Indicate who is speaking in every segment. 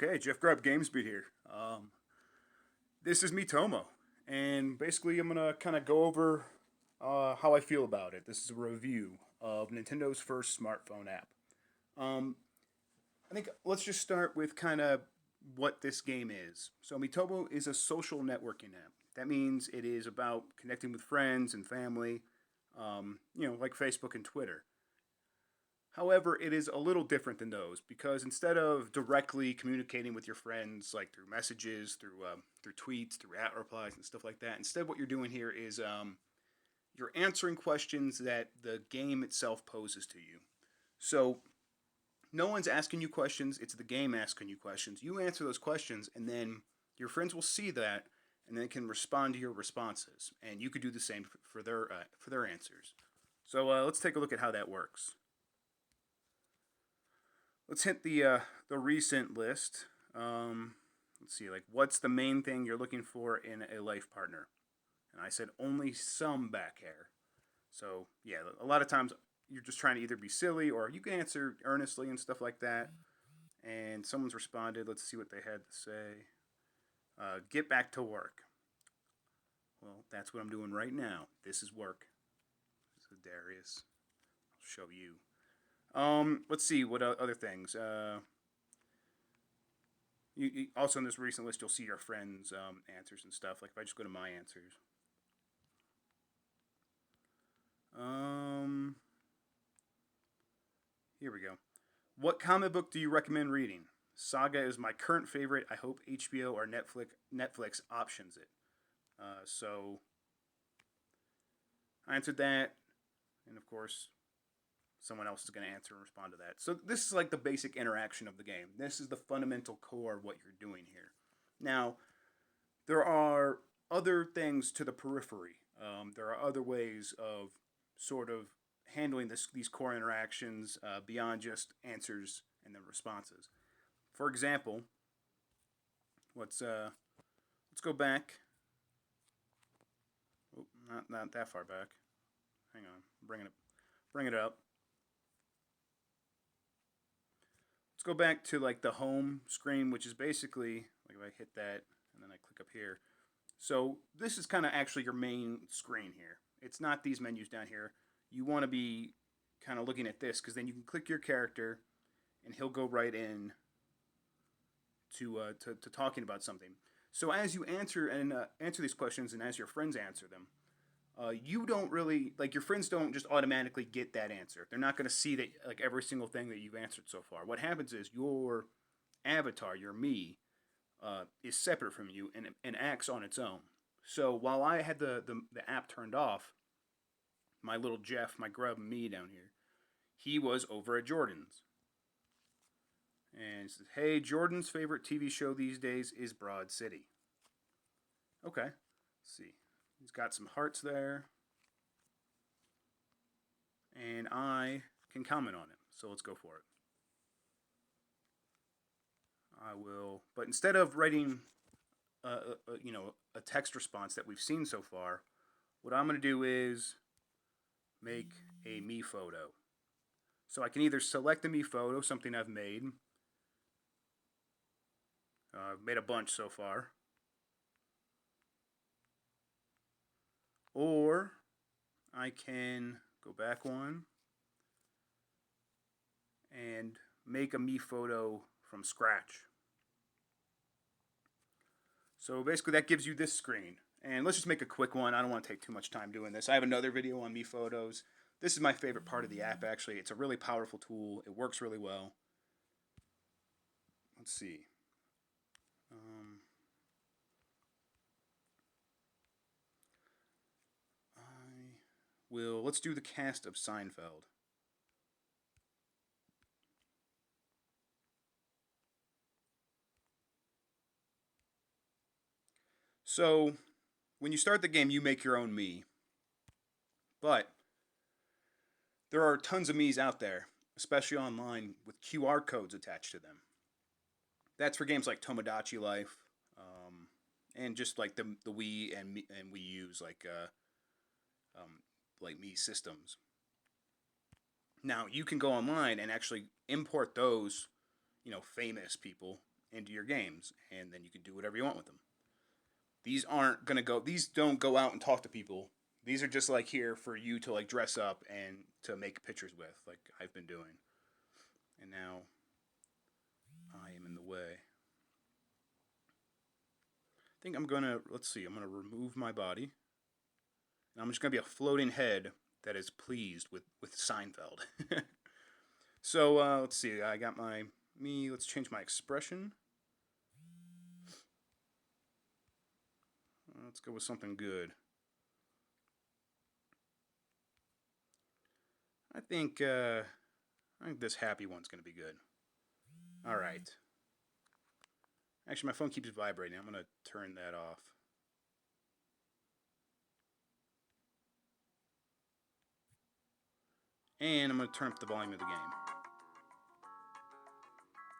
Speaker 1: Okay, Jeff Grubb, GameSpeed here. This is Miitomo, and basically I'm gonna kind of go over how I feel about it. This is a review of Nintendo's first smartphone app. Um, I think let's just start with kind of what this game is. So Miitomo is a social networking app. That means it is about connecting with friends and family, like Facebook and Twitter. However, it is a little different than those because instead of directly communicating with your friends, like through messages, through tweets, through at replies and stuff like that, instead what you're doing here is you're answering questions that the game itself poses to you. So no one's asking you questions; it's the game asking you questions. You answer those questions, and then your friends will see that, and they can respond to your responses, and you could do the same for their answers. So let's take a look at how that works. Let's hit the recent list. Let's see, like what's the main thing you're looking for in a life partner? And I said only some back hair. So yeah, a lot of times you're just trying to either be silly or you can answer earnestly and stuff like that. And someone's responded. Let's see what they had to say. Get back to work. Well, that's what I'm doing right now. This is work. This is Darius. I'll show you. Let's see what other things. Also in this recent list, you'll see your friends' answers and stuff. Like if I just go to my answers, um, here we go. What comic book do you recommend reading? Saga is my current favorite. I hope HBO or Netflix options it. So I answered that, and of course, someone else is going to answer and respond to that. So this is like the basic interaction of the game. This is the fundamental core of what you're doing here. Now, there are other things to the periphery. There are other ways of sort of handling these core interactions beyond just answers and then responses. For example, let's go back. Oh, not that far back. Hang on, bring it up. Let's go back to like the home screen, which is basically like if I hit that and then I click up here. So this is kind of actually your main screen here. It's not these menus down here. You want to be kind of looking at this because then you can click your character and he'll go right in to talking about something. So as you answer these questions and as your friends answer them, you don't really like your friends don't just automatically get that answer. They're not going to see that like every single thing that you've answered so far. What happens is your avatar, your me, is separate from you and acts on its own. So while I had the app turned off, my little Jeff, my grub me down here, he was over at Jordan's. And he says, "Hey, Jordan's favorite TV show these days is Broad City." Okay, let's see. He's got some hearts there, and I can comment on it. So let's go for it. I will, but instead of writing, a text response that we've seen so far, what I'm going to do is make a me photo. So I can either select a me photo, something I've made. I've made a bunch so far. Or I can go back one and make a me photo from scratch. So basically that gives you this screen. And let's just make a quick one. I don't want to take too much time doing this. I have another video on me photos. This is my favorite part of the app actually. It's a really powerful tool. It works really well. Let's see. Let's do the cast of Seinfeld. So when you start the game, you make your own me. But there are tons of me's out there, especially online, with QR codes attached to them. That's for games like Tomodachi Life, and just like the Wii and Wii U's like me systems. Now you can go online and actually import those, famous people, into your games, and then you can do whatever you want with them. These don't go out and talk to people. These are just like here for you to like dress up and to make pictures with, like I've been doing. And now I am in the way. I think I'm gonna, let's see, I'm gonna remove my body. And I'm just gonna be a floating head that is pleased with Seinfeld. So let's see, I got my me. Let's change my expression. Let's go with something good. I think this happy one's gonna be good. All right. Actually, my phone keeps vibrating. I'm gonna turn that off. And I'm gonna turn up the volume of the game.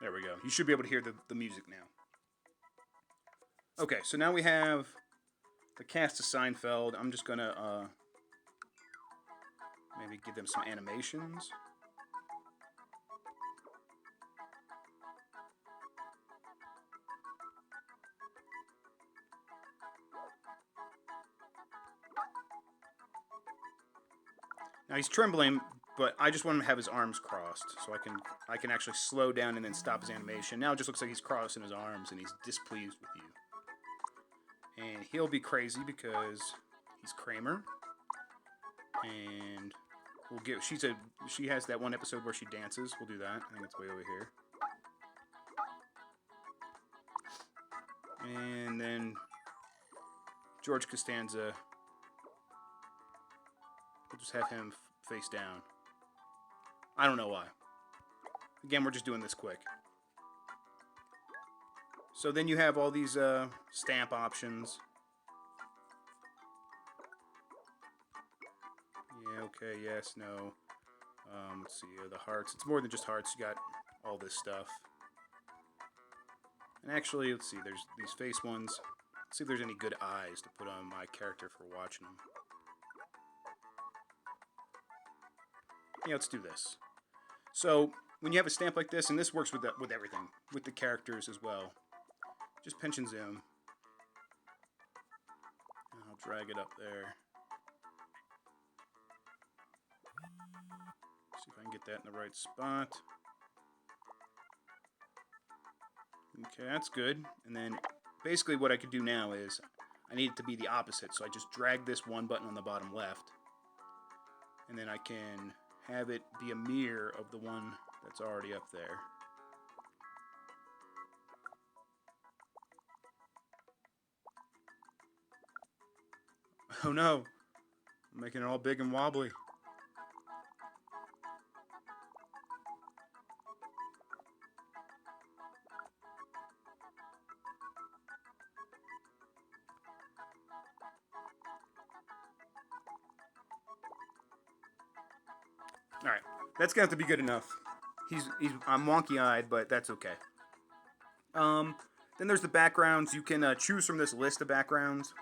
Speaker 1: There we go. You should be able to hear the music now. Okay, so now we have the cast of Seinfeld. I'm just gonna maybe give them some animations. Now he's trembling, but I just want him to have his arms crossed, so I can actually slow down and then stop his animation. Now it just looks like he's crossing his arms and he's displeased with you. And he'll be crazy because he's Kramer. And we'll give she has that one episode where she dances. We'll do that. I think it's way over here. And then George Costanza, we'll just have him face down. I don't know why. Again, we're just doing this quick. So then you have all these stamp options. Yeah, okay, yes, no. Let's see, the hearts. It's more than just hearts. You got all this stuff. And actually, let's see, there's these face ones. Let's see if there's any good eyes to put on my character for watching them. Yeah, let's do this. So, when you have a stamp like this, and this works with everything, with the characters as well, just pinch and zoom. And I'll drag it up there. See if I can get that in the right spot. Okay, that's good. And then basically what I could do now is I need it to be the opposite. So I just drag this one button on the bottom left. And then I can have it be a mirror of the one that's already up there. Oh no, I'm making it all big and wobbly. Alright, that's gonna have to be good enough. I'm wonky-eyed, but that's okay. Then there's the backgrounds. You can choose from this list of backgrounds.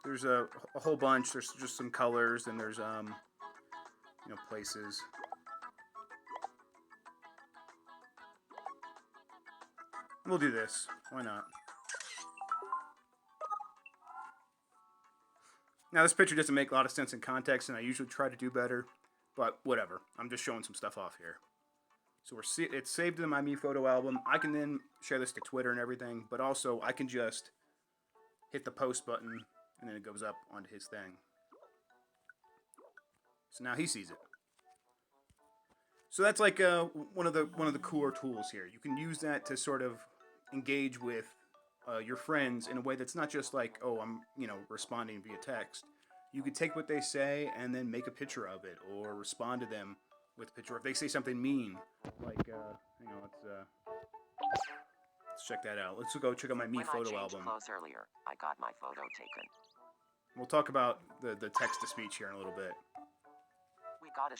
Speaker 1: There's a whole bunch. There's just some colors, and there's places. We'll do this. Why not? Now this picture doesn't make a lot of sense in context, and I usually try to do better, but whatever. I'm just showing some stuff off here. So it's saved in my Me Photo album. I can then share this to Twitter and everything, but also I can just hit the post button, and then it goes up onto his thing. So now he sees it. So that's like one of the cooler tools here. You can use that to sort of engage with your friends in a way that's not just like, oh, I'm responding via text. You could take what they say and then make a picture of it, or respond to them with a picture. If they say something mean, like let's check that out. Let's go check out my Me Photo album.
Speaker 2: Clothes earlier, I got my photo taken.
Speaker 1: We'll talk about the text to speech here in a little bit.
Speaker 2: We got a.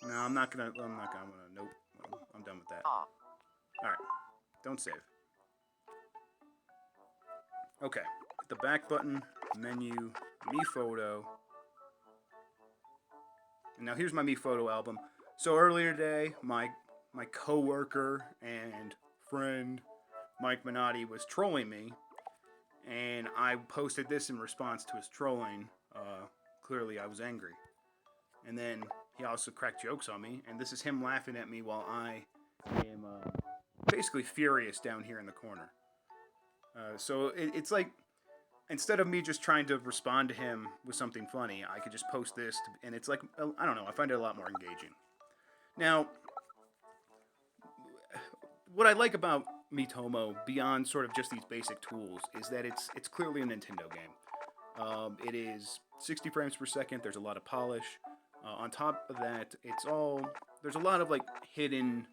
Speaker 1: No, I'm not gonna. Nope. I'm done with that. All right. Don't save. Okay. Hit the back button, menu, Me Photo. And now here's my Me Photo album. So earlier today, my my coworker and friend Mike Minotti was trolling me, and I posted this in response to his trolling. Clearly, I was angry, and then he also cracked jokes on me, and this is him laughing at me while I am basically furious down here in the corner. It's like instead of me just trying to respond to him with something funny, I could just post this, and it's like I don't know. I find it a lot more engaging. Now, what I like about Miitomo, beyond sort of just these basic tools, is that it's clearly a Nintendo game. It is 60 frames per second. There's a lot of polish. On top of that, there's a lot of like hidden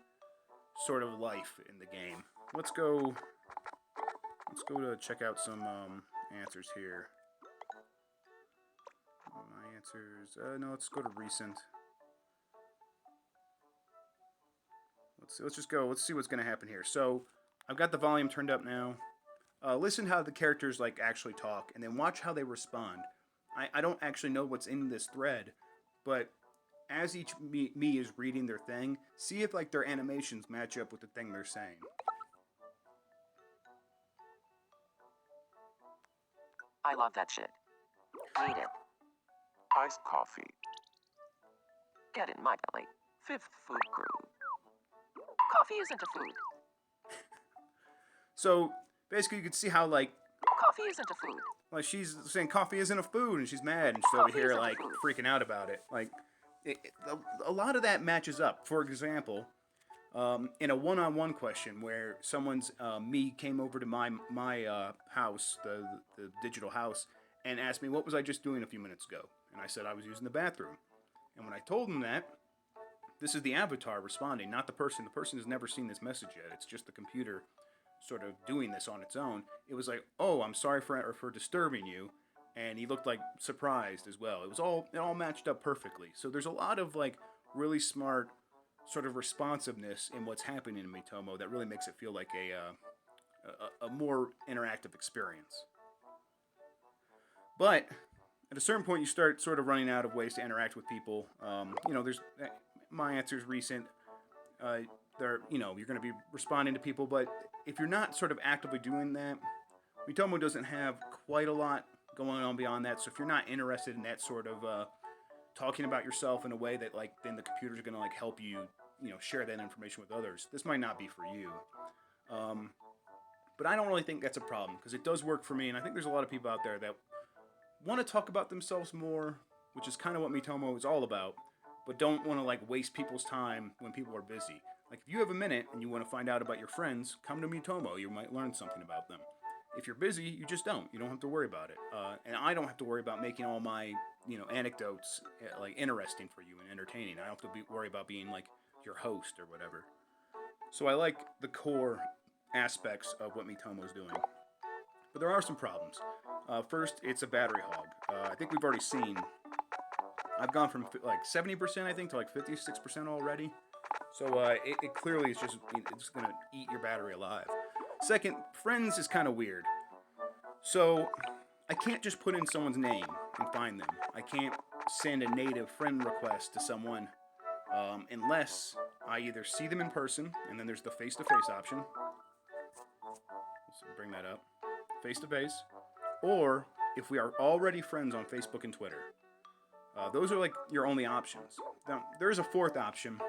Speaker 1: sort of life in the game. Let's go. Let's go to check out some answers here. My answers. No, let's go to recent. Let's see. Let's just go. Let's see what's gonna happen here. So, I've got the volume turned up now. Listen how the characters like actually talk, and then watch how they respond. I don't actually know what's in this thread, but as each me is reading their thing, see if like their animations match up with the thing they're saying.
Speaker 2: I love that shit. Hate it.
Speaker 3: Iced coffee.
Speaker 2: Get in my belly. Fifth food group. Coffee isn't a food.
Speaker 1: So basically, you can see how like
Speaker 2: Coffee isn't a food.
Speaker 1: she's saying coffee isn't a food, and she's mad, and she's over
Speaker 2: Coffee
Speaker 1: here
Speaker 2: isn't a
Speaker 1: like
Speaker 2: food.
Speaker 1: freaking out about it. Like a lot of that matches up. For example, in a one-on-one question where someone's me came over to my house, the digital house, and asked me what was I just doing a few minutes ago, and I said I was using the bathroom. And when I told him that, this is the avatar responding, not the person. The person has never seen this message yet. It's just the computer sort of doing this on its own. It was like, "Oh, I'm sorry for disturbing you," and he looked like surprised as well. It all matched up perfectly. So there's a lot of like really smart sort of responsiveness in what's happening in Miitomo that really makes it feel like a more interactive experience. But at a certain point, you start sort of running out of ways to interact with people. There's my answer's recent. You're going to be responding to people, but if you're not sort of actively doing that, Miitomo doesn't have quite a lot going on beyond that. So if you're not interested in that sort of talking about yourself in a way that like then the computer's going to like help you, share that information with others, this might not be for you. But I don't really think that's a problem because it does work for me, and I think there's a lot of people out there that want to talk about themselves more, which is kind of what Miitomo is all about, but don't want to like waste people's time when people are busy. Like if you have a minute and you want to find out about your friends, come to Miitomo. You might learn something about them. If you're busy, you just don't. You don't have to worry about it, and I don't have to worry about making all my anecdotes like interesting for you and entertaining. I don't have to worry about being like your host or whatever. So I like the core aspects of what Miitomo's doing, but there are some problems. First, it's a battery hog. I think we've already seen. I've gone from like 70%, I think, to like 56% already. So it clearly is it's gonna eat your battery alive. Second, friends is kind of weird. So I can't just put in someone's name and find them. I can't send a native friend request to someone unless I either see them in person, and then there's the face-to-face option. Let's bring that up. Face-to-face. Or if we are already friends on Facebook and Twitter. Those are like your only options. Now, there is a fourth option,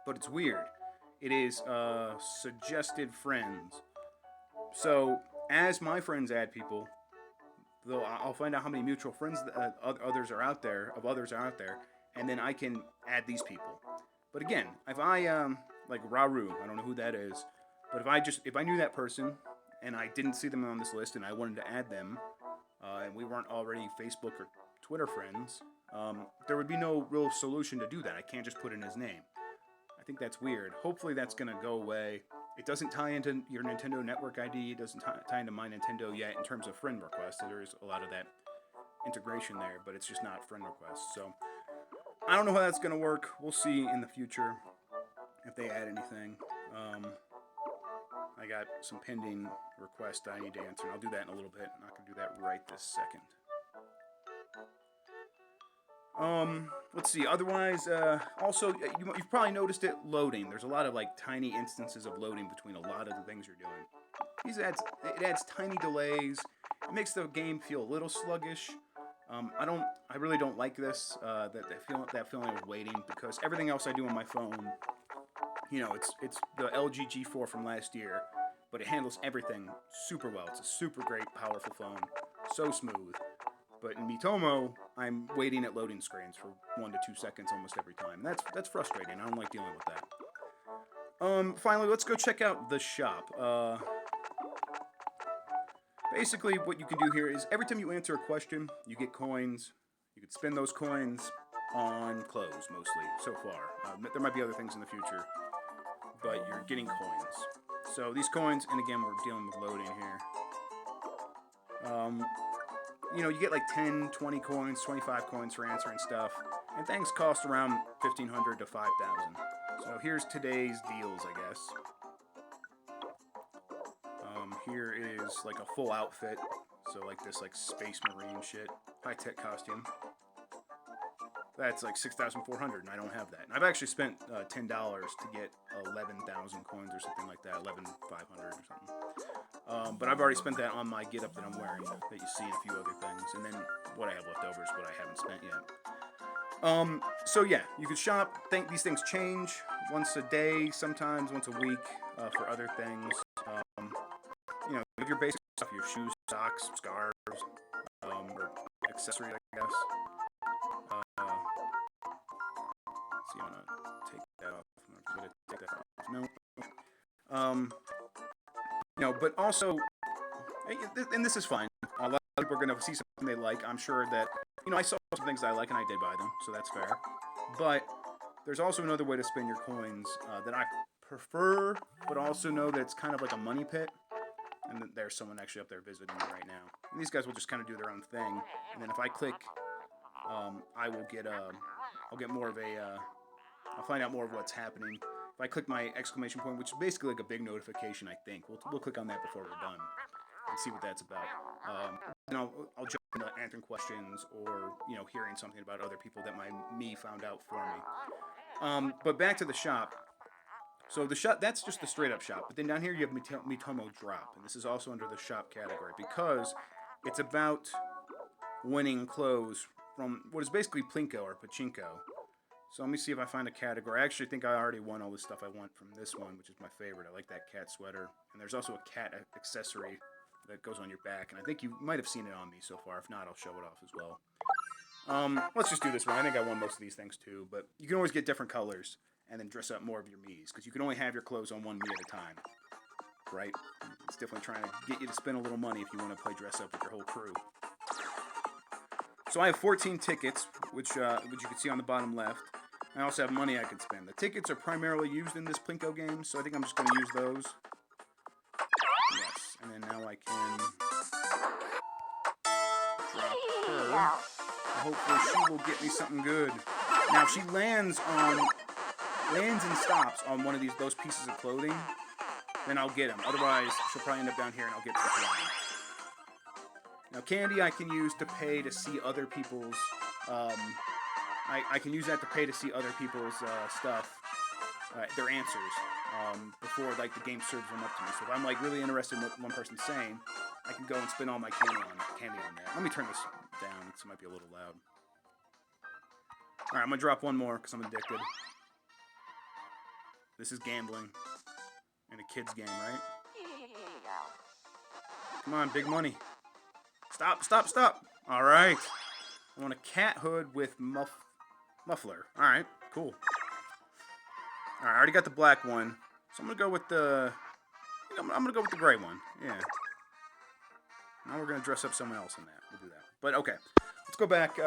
Speaker 1: but it's weird. It is suggested friends. So as my friends add people, though I'll find out how many mutual friends others are out there, and then I can add these people. But again, if I like Raru, I don't know who that is, but if I knew that person and I didn't see them on this list and I wanted to add them, and we weren't already Facebook or Twitter friends, there would be no real solution to do that. I can't just put in his name. I think that's weird. Hopefully that's going to go away. It doesn't tie into your Nintendo Network ID. It doesn't tie into my Nintendo yet in terms of friend requests. So there is a lot of that integration there, but it's just not friend requests. So I don't know how that's going to work. We'll see in the future if they add anything. I got some pending requests that I need to answer, and I'll do that in a little bit. I'm not going to do that right this second. Let's see. Otherwise, also, you've probably noticed it loading. There's a lot of like tiny instances of loading between a lot of the things you're doing. It adds tiny delays. It makes the game feel a little sluggish. I really don't like this. That feeling of waiting, because everything else I do on my phone, it's the LG G4 from last year, but it handles everything super well. It's a super great, powerful phone, so smooth. But in Miitomo, I'm waiting at loading screens for 1 to 2 seconds almost every time. And that's frustrating. I don't like dealing with that. Finally, let's go check out the shop. Basically, what you can do here is every time you answer a question, you get coins. You can spend those coins on clothes, mostly, so far. There might be other things in the future, but you're getting coins. So these coins, and again, we're dealing with loading here. You get like 10, 20 coins, 25 coins for answering stuff, and things cost around 1,500 to 5,000. So here's today's deals, I guess. Here is like a full outfit, so like this like space marine shit, high-tech costume. That's like 6,400, and I don't have that. And I've actually spent $10 to get 11,000 coins or something like that, 11,500 or something. But I've already spent that on my get-up that I'm wearing, that you see in a few other things. And then what I have left over is what I haven't spent yet. So yeah, you can shop. These things change once a day, sometimes once a week for other things. You have your basic stuff, your shoes, socks, scarves, or accessories, I guess. So you want to take that off. I'm going to take that off. No. But also, and this is fine. A lot of people are going to see something they like. I'm sure that, I saw some things that I like and I did buy them, so that's fair. But there's also another way to spend your coins that I prefer, but also know that it's kind of like a money pit. And there's someone actually up there visiting me right now. And these guys will just kind of do their own thing. And then if I click, I will get I'll get more of I'll find out more of what's happening. If I click my exclamation point, which is basically like a big notification, I think we'll click on that before we're done and see what that's about. And I'll jump into answering questions or hearing something about other people that me found out for me. But back to the shop. So the shop, that's just the straight up shop. But then down here you have Miitomo Drop, and this is also under the shop category because it's about winning clothes from what is basically Plinko or Pachinko. So let me see if I find a category. I actually think I already won all the stuff I want from this one, which is my favorite. I like that cat sweater. And there's also a cat accessory that goes on your back, and I think you might have seen it on me so far. If not, I'll show it off as well. Let's just do this one. I think I won most of these things too, but you can always get different colors and then dress up more of your Miis, because you can only have your clothes on one Mii at a time, right? It's definitely trying to get you to spend a little money if you want to play dress up with your whole crew. So I have 14 tickets, which you can see on the bottom left. I also have money I can spend. The tickets are primarily used in this Plinko game, so I think I'm just going to use those. Yes, and then now I can drop her. Hopefully she will get me something good. Now if she lands and stops on one of those pieces of clothing, then I'll get them. Otherwise, she'll probably end up down here and I'll get some candy. Now, candy I can use to pay to see other people's, I can use that to pay to see other people's stuff, their answers, before, like, the game serves them up to me. So if I'm, like, really interested in what one person's saying, I can go and spend all my candy on that. Let me turn this down, because it might be a little loud. Alright, I'm going to drop one more, because I'm addicted. This is gambling. In a kid's game, right? Come on, big money. Stop! Alright. I want a cat hood with muffler. Alright, cool. Alright, I already got the black one. So I'm going to go with the... I'm going to go with the gray one. Yeah. Now we're going to dress up someone else in that. We'll do that. But, okay. Let's go back.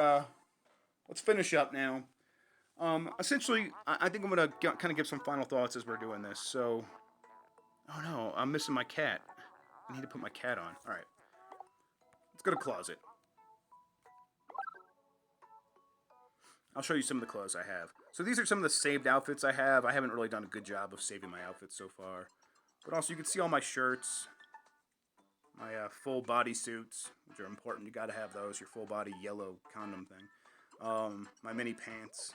Speaker 1: Let's finish up now. Essentially, I think I'm going to kind of give some final thoughts as we're doing this. So, oh no, I'm missing my cat. I need to put my cat on. Alright. Let's go to closet. I'll show you some of the clothes I have. So these are some of the saved outfits I have. I haven't really done a good job of saving my outfits so far. But also you can see all my shirts. My full body suits, which are important. You gotta have those. Your full body yellow condom thing. my mini pants.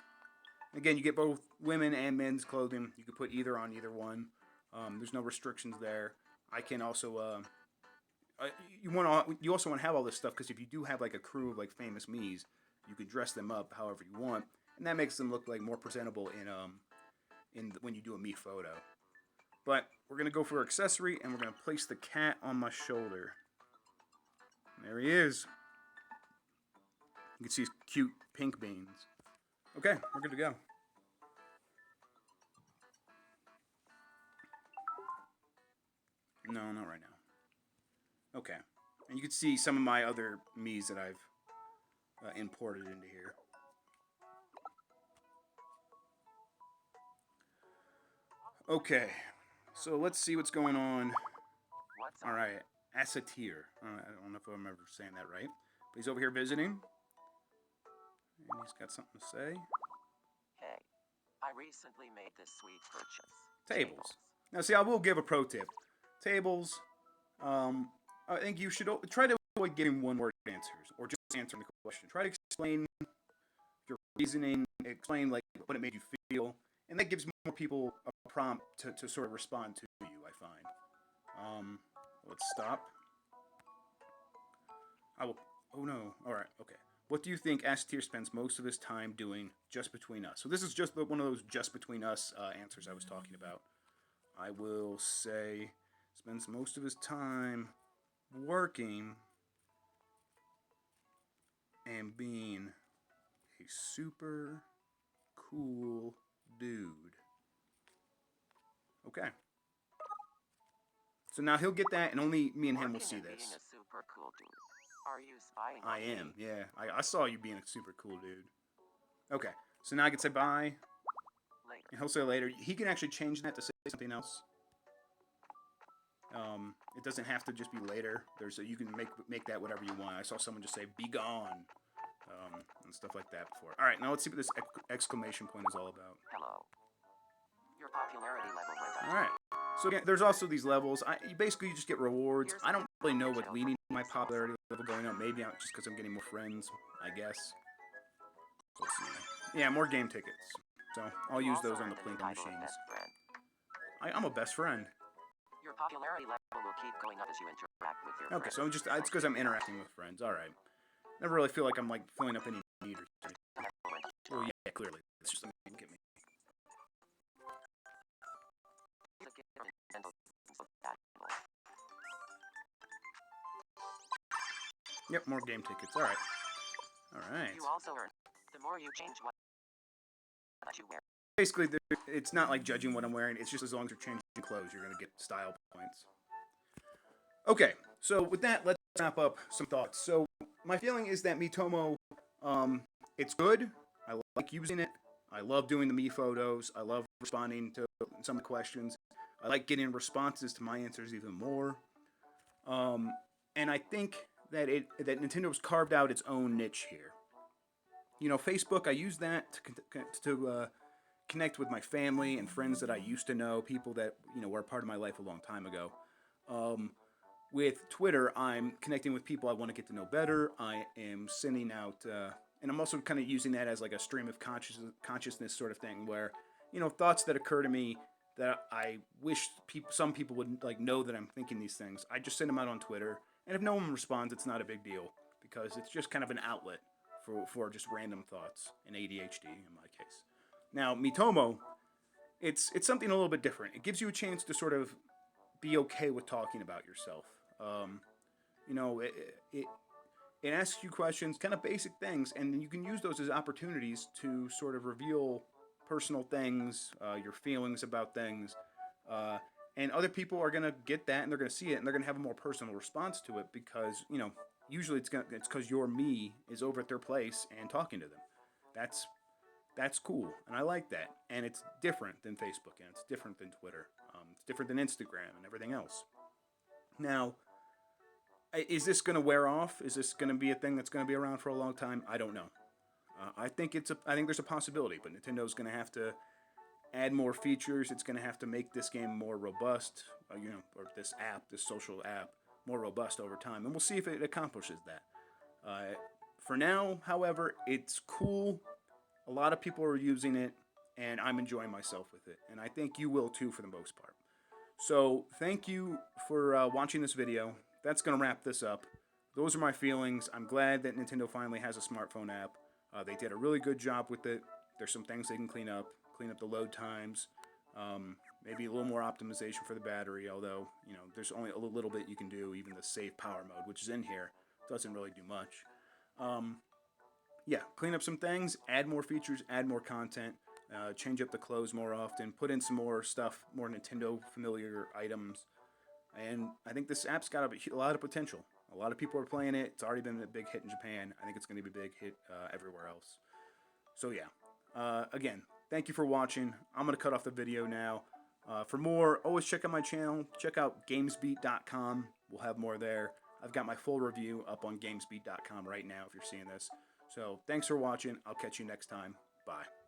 Speaker 1: Again, you get both women and men's clothing. You can put either on either one. There's no restrictions there. I can also you also want to have all this stuff because if you do have like a crew of like famous me's, you can dress them up however you want, and that makes them look like more presentable when you do a me photo. But we're gonna go for accessory, and we're gonna place the cat on my shoulder. There he is. You can see his cute pink beans. Okay, we're good to go. No, not right now. Okay, and you can see some of my other me's that I've imported into here. Okay, so let's see what's going on.
Speaker 2: What's
Speaker 1: All right, Asatir. I don't know if I'm ever saying that right, but he's over here visiting, and he's got something to say.
Speaker 2: Hey, I recently made this sweet purchase.
Speaker 1: Tables. Now, see, I will give a pro tip. Tables. I think you should try to avoid giving one-word answers or just answering the question. Try to explain your reasoning, explain like what it made you feel, and that gives more people a prompt to sort of respond to you. I find. Let's stop. I will. Oh no. All right. Okay. What do you think Astier spends most of his time doing just between us? So this is just one of those just between us answers I was talking about. I will say spends most of his time working and being a super cool dude. Okay. So now he'll get that, and only me and him will see
Speaker 2: Being
Speaker 1: this.
Speaker 2: a super cool dude. Are you spying
Speaker 1: I
Speaker 2: on
Speaker 1: am,
Speaker 2: me?
Speaker 1: yeah. I saw you being a super cool dude. Okay, so now I can say bye,
Speaker 2: Later.
Speaker 1: and he'll say later. He can actually change that to say something else. It doesn't have to just be later. You can make that whatever you want. I saw someone just say "be gone," and stuff like that before. All right, now let's see what this exclamation point is all about.
Speaker 2: Hello. Your popularity level went up.
Speaker 1: All right. So again, there's also these levels. You just get rewards. I don't really know what's leading to my popularity level going up. Maybe just because I'm getting more friends, I guess. Let's see. Yeah, more game tickets. So I'll use those on the Plinko machines. I'm a best friend.
Speaker 2: Your popularity level will keep going up as you interact with your
Speaker 1: Okay,
Speaker 2: friends.
Speaker 1: so it's because I'm interacting with friends. All right. Never really feel like I'm like filling up any meters. Well, yeah, clearly. It's just something get me. Yep, more game tickets. All right. All right.
Speaker 2: You also earn the more you change what you wear.
Speaker 1: Basically, it's not like judging what I'm wearing. It's just as long as you're changing clothes, you're going to get style points. Okay, so with that, let's wrap up some thoughts. So my feeling is that Miitomo, it's good. I like using it. I love doing the me photos. I love responding to some of the questions. I like getting responses to my answers even more. And I think that Nintendo's carved out its own niche here. You know, Facebook, I use that to connect with my family and friends that I used to know, people that were a part of my life a long time ago. With Twitter, I'm connecting with people I want to get to know better. I am sending out, and I'm also kind of using that as like a stream of consciousness sort of thing, where thoughts that occur to me that I wish some people would like know that I'm thinking these things. I just send them out on Twitter, and if no one responds, it's not a big deal because it's just kind of an outlet for just random thoughts and ADHD in my case. Now, Miitomo, it's something a little bit different. It gives you a chance to sort of be okay with talking about yourself. It asks you questions, kind of basic things, and you can use those as opportunities to sort of reveal personal things, your feelings about things, and other people are gonna get that and they're gonna see it and they're gonna have a more personal response to it because usually it's because your me is over at their place and talking to them. That's cool, and I like that. And it's different than Facebook, and it's different than Twitter. It's different than Instagram and everything else. Now, is this going to wear off? Is this going to be a thing that's going to be around for a long time? I don't know. I think there's a possibility, but Nintendo's going to have to add more features. It's going to have to make this game more robust, or this social app more robust over time, and we'll see if it accomplishes that. For now, however, it's cool. A lot of people are using it, and I'm enjoying myself with it. And I think you will too for the most part. So, thank you for watching this video. That's going to wrap this up. Those are my feelings. I'm glad that Nintendo finally has a smartphone app. They did a really good job with it. There's some things they can clean up the load times, maybe a little more optimization for the battery, although, there's only a little bit you can do. Even the save power mode, which is in here, doesn't really do much. Yeah, clean up some things, add more features, add more content, change up the clothes more often, put in some more stuff, more Nintendo familiar items, and I think this app's got a lot of potential. A lot of people are playing it. It's already been a big hit in Japan. I think it's going to be a big hit everywhere else. So yeah, again, thank you for watching. I'm going to cut off the video now. For more, always check out my channel. Check out gamesbeat.com. We'll have more there. I've got my full review up on gamesbeat.com right now if you're seeing this. So thanks for watching. I'll catch you next time. Bye.